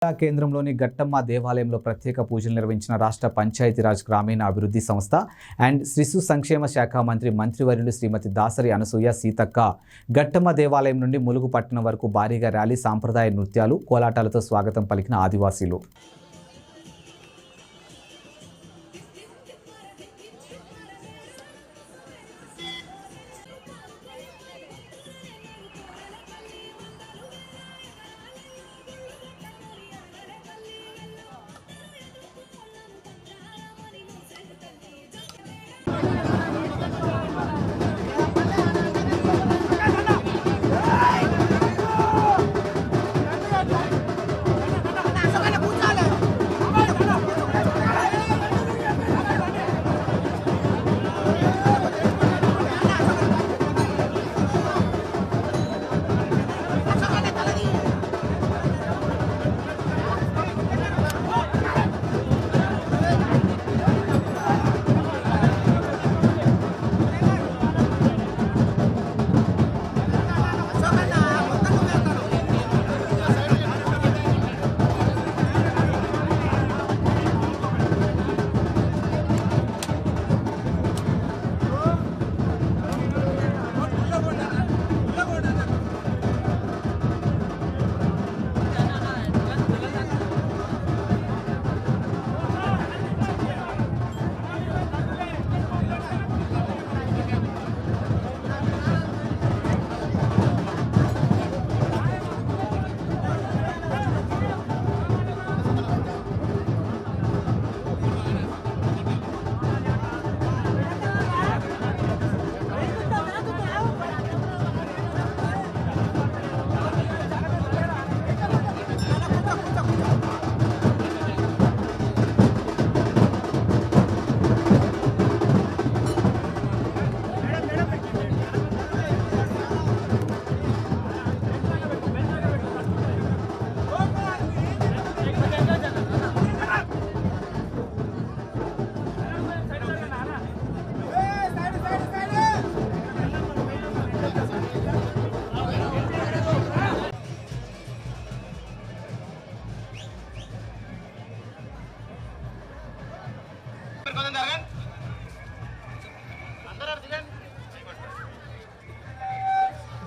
జిల్లా కేంద్రంలోని గట్టమ్మ దేవాలయంలో ప్రత్యేక పూజలు నిర్వహించిన రాష్ట్ర పంచాయతీరాజ్ గ్రామీణ అభివృద్ధి సంస్థ అండ్ శిశు సంక్షేమ శాఖ మంత్రివర్యులు శ్రీమతి దాసరి అనసూయ సీతక్క గట్టమ్మ దేవాలయం నుండి ములుగు పట్టణం వరకు భారీగా ర్యాలీ, సాంప్రదాయ నృత్యాలు, కోలాటాలతో స్వాగతం పలికిన ఆదివాసీలు.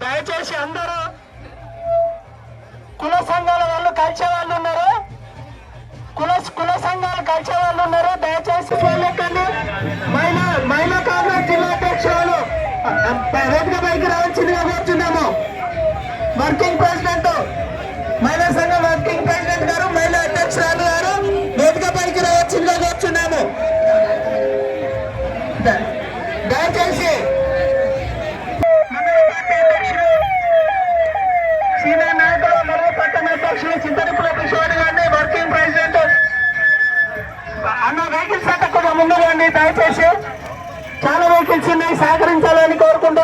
దయచేసి అందరూ కుల సంఘాల వాళ్ళు కలిసే వాళ్ళు ఉన్నారు, కుల సంఘాలు కలిసే వాళ్ళు ఉన్నారు. దయచేసి మహిళా కాంగ్రెస్ జిల్లా అధ్యక్షులు వేదిక పైకి రావాల్సిందిగా కోరుతున్నాము. వర్కింగ్ ప్రెసిడెంట్, మహిళా సంఘం వర్కింగ్ ప్రెసిడెంట్ గారు, మహిళా అధ్యక్షురాలు గారు వేదిక పైకి రావాల్సిందిగా కోరుతున్నాము. దయచేసి సీనియర్ నాయకులు మరియు పట్టణ అధ్యక్షులు చింతనిపుల కిషోర్ గారిని, వర్కింగ్ ప్రెసిడెంట్ అన్న వెహికల్స్ అంటే కొంచెం ముందు రండి. దయచేసి చాలా వెహికల్స్ ఉన్నాయి, సహకరించాలని కోరుకుంటున్నాను.